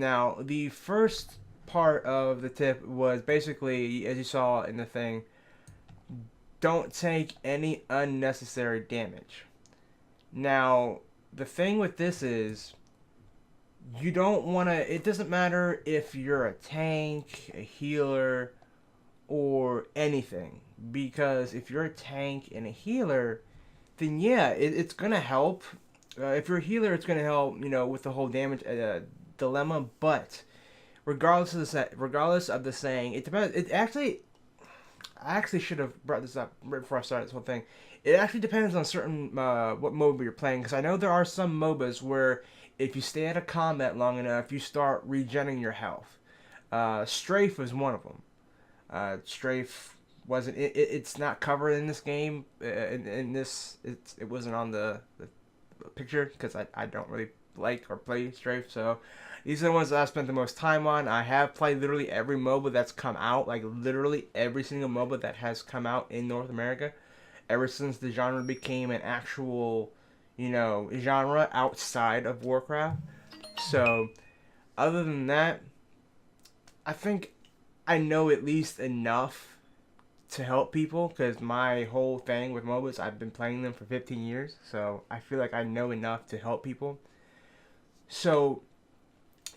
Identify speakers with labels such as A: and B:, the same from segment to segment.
A: Now, the first part of the tip was basically, as you saw in the thing, don't take any unnecessary damage. Now, the thing with this is, you don't want to, it doesn't matter if you're a tank, a healer, or anything. Because if you're a tank and a healer, then yeah, it's gonna help. If you're a healer, it's gonna help, with the whole damage dilemma. But regardless of the saying, it depends. I actually should have brought this up right before I started this whole thing. It actually depends on certain what MOBA you're playing, because I know there are some MOBAs where if you stay out of combat long enough, you start regenerating your health. Strafe is one of them. Strafe wasn't. It's not covered in this game. In this, it wasn't on the picture because I don't really like or play Strafe. So these are the ones that I've spent the most time on. I have played literally every MOBA that's come out, like literally every single MOBA that has come out in North America, ever since the genre became an actual, genre outside of Warcraft. So, other than that, I think I know at least enough to help people because my whole thing with MOBAs, I've been playing them for 15 years, so I feel like I know enough to help people. So,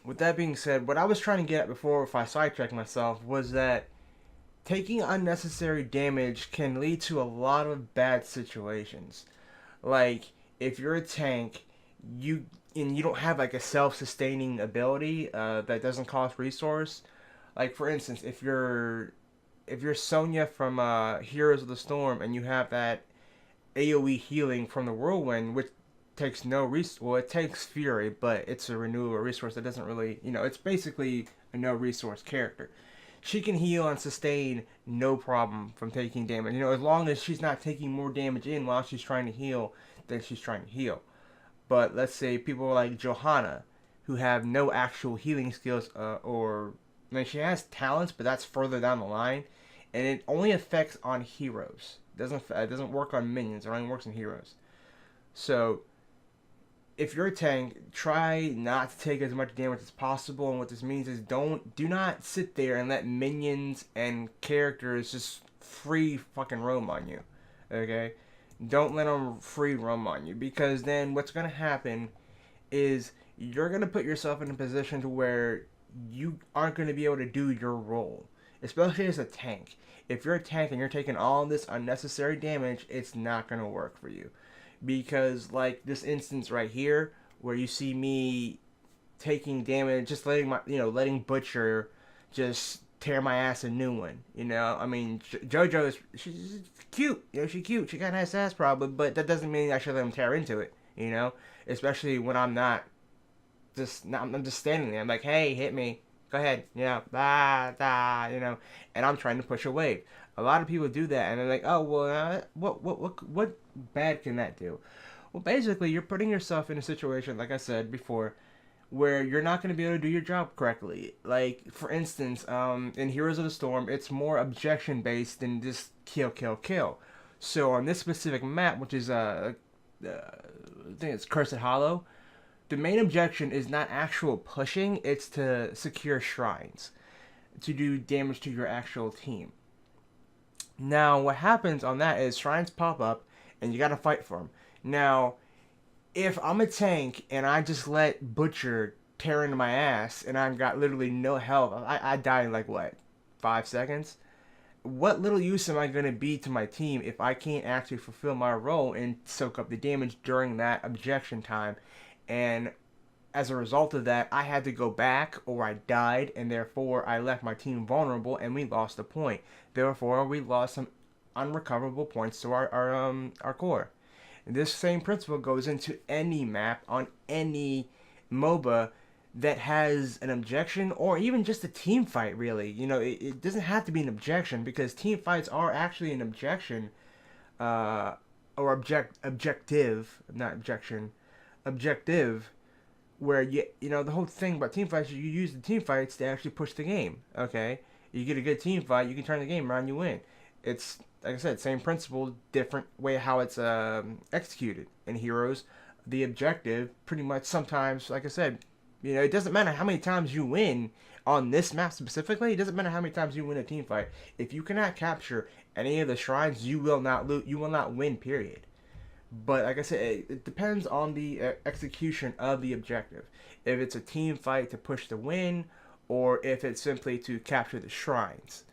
A: with that being said, what I was trying to get at before, if I sidetracked myself, was that taking unnecessary damage can lead to a lot of bad situations. Like, if you're a tank, you don't have like a self-sustaining ability that doesn't cost resource. Like for instance, if you're Sonya from Heroes of the Storm and you have that AOE healing from the Whirlwind, which takes no resource. Well, it takes Fury, but it's a renewable resource that doesn't really, it's basically a no resource character. She can heal and sustain no problem from taking damage. As long as she's not taking more damage in while she's trying to heal than she's trying to heal. But let's say people like Johanna, who have no actual healing skills, or I mean, she has talents, but that's further down the line, and it only affects on heroes. It doesn't work on minions. It only works on heroes. So if you're a tank, try not to take as much damage as possible. And what this means is do not sit there and let minions and characters just free fucking roam on you. Okay? Don't let them free roam on you, because then what's gonna happen is you're gonna put yourself in a position to where you aren't gonna be able to do your role, especially as a tank. If you're a tank and you're taking all this unnecessary damage, it's not gonna work for you, because like this instance right here where you see me taking damage, just letting Butcher just tear my ass a new one. I mean, JoJo she's cute. She's cute. She got a nice ass probably, but that doesn't mean I should let him tear into it. Especially when I'm just standing there. I'm like, hey, hit me. Go ahead. And I'm trying to push a wave. A lot of people do that, and they're like, oh well, what bad can that do? Well, basically, you're putting yourself in a situation, like I said before, where you're not going to be able to do your job correctly. Like, for instance, in Heroes of the Storm, it's more objection based than just kill, kill, kill. So on this specific map, which is I think it's Cursed Hollow, the main objection is not actual pushing; it's to secure shrines, to do damage to your actual team. Now, what happens on that is shrines pop up, and you got to fight for them. Now, if I'm a tank and I just let Butcher tear into my ass and I've got literally no health, I die in like what, 5 seconds? What little use am I going to be to my team if I can't actually fulfill my role and soak up the damage during that objection time? And as a result of that, I had to go back or I died, and therefore I left my team vulnerable and we lost a point. Therefore, we lost some unrecoverable points to our core. This same principle goes into any map on any MOBA that has an objection, or even just a team fight, really. It doesn't have to be an objection, because team fights are actually an objection, or objective, not objection, objective, where the whole thing about team fights is you use the team fights to actually push the game, okay? You get a good team fight, you can turn the game around, you win. It's like I said, same principle, different way how it's executed. In Heroes, the objective pretty much sometimes, like I said, You know, it doesn't matter how many times you win on this map specifically. It doesn't matter how many times you win a team fight. If you cannot capture any of the shrines, you will not lose. You will not win. Period. But like I said, it depends on the execution of the objective. If it's a team fight to push the win, or if it's simply to capture the shrines.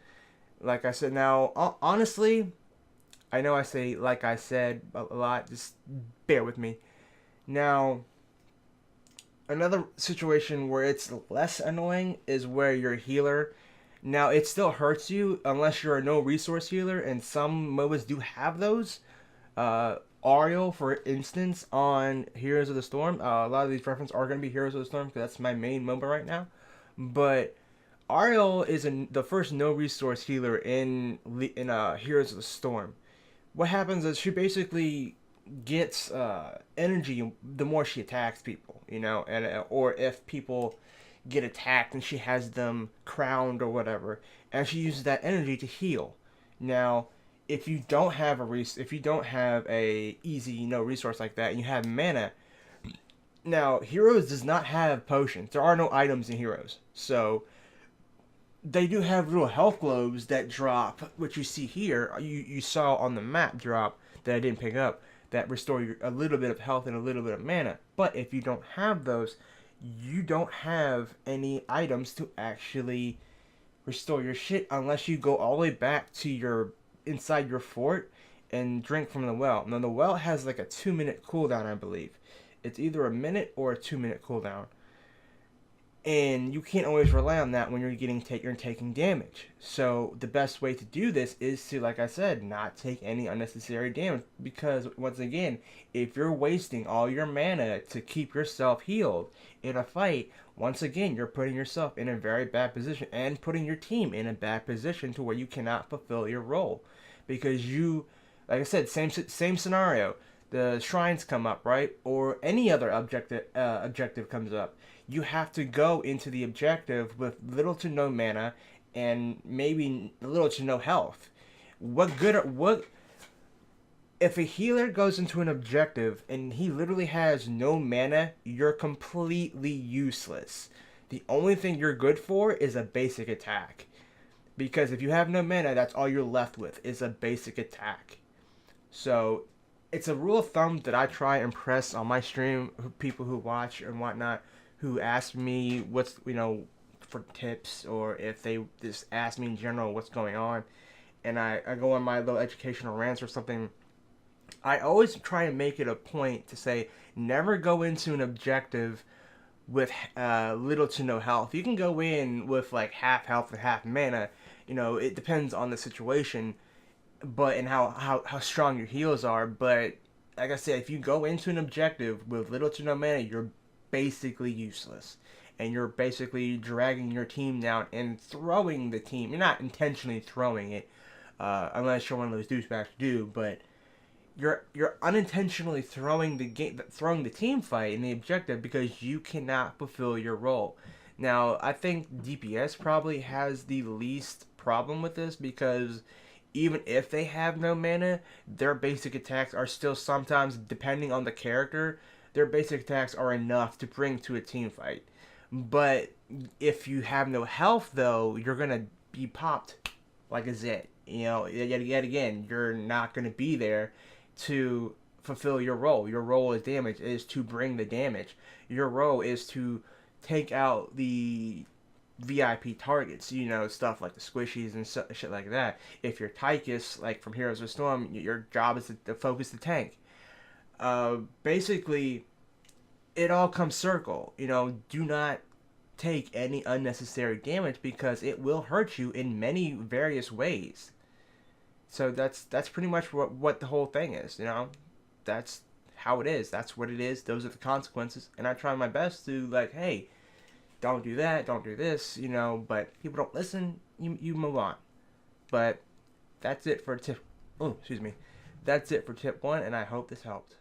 A: Like I said, now honestly, I know I say like I said a lot. Just bear with me. Now, another situation where it's less annoying is where you're a healer. Now, it still hurts you unless you're a no resource healer, and some MOBAs do have those. Ariel, for instance, on Heroes of the Storm. A lot of these references are going to be Heroes of the Storm because that's my main MOBA right now. But Ariel is the first no resource healer in Heroes of the Storm. What happens is she basically gets energy the more she attacks people, you know, and or if people get attacked and she has them crowned or whatever, and she uses that energy to heal. Now, if you don't have if you don't have a easy resource like that, and you have mana. Now, Heroes does not have potions. There are no items in Heroes, so they do have little health globes that drop, which you see here. You saw on the map drop that I didn't pick up, that restore you a little bit of health and a little bit of mana. But if you don't have those, you don't have any items to actually restore your shit unless you go all the way back to your inside your fort and drink from the well. Now the well has like a 2-minute cooldown, I believe. It's either a minute or a 2-minute cooldown. And you can't always rely on that when you're taking damage. So the best way to do this is to, like I said, not take any unnecessary damage. Because once again, if you're wasting all your mana to keep yourself healed in a fight, once again you're putting yourself in a very bad position and putting your team in a bad position to where you cannot fulfill your role. Because you, like I said, same scenario. The shrines come up, right? Or any other objective comes up. You have to go into the objective with little to no mana and maybe little to no health. What if a healer goes into an objective and he literally has no mana, you're completely useless. The only thing you're good for is a basic attack. Because if you have no mana, that's all you're left with is a basic attack. So it's a rule of thumb that I try and press on my stream, people who watch and whatnot, who ask me what's, for tips, or if they just ask me in general what's going on, and I go on my little educational rants or something. I always try and make it a point to say, never go into an objective with little to no health. You can go in with like half health and half mana. It depends on the situation, but and how strong your heals are. But like I said, if you go into an objective with little to no mana, you're basically useless, and you're basically dragging your team down and throwing the team. You're not intentionally throwing it, unless you're one of those douchebags who do, but you're unintentionally throwing the team fight in the objective because you cannot fulfill your role. Now, I think DPS probably has the least problem with this, because even if they have no mana, their basic attacks are still sometimes, depending on the character, their basic attacks are enough to bring to a team fight. But if you have no health, though, you're going to be popped like a zit. Yet again, you're not going to be there to fulfill your role. Your role is to bring the damage. Your role is to take out the VIP targets, stuff like the squishies and shit like that. If you're Tychus, like from Heroes of Storm, your job is to focus the tank. Basically, it all comes circle. Do not take any unnecessary damage because it will hurt you in many various ways. So that's pretty much what the whole thing is. That's how it is. That's what it is. Those are the consequences. And I try my best to hey, don't do that, don't do this, but people don't listen, you move on. But that's it for tip. Oh, excuse me. That's it for tip 1, and I hope this helped.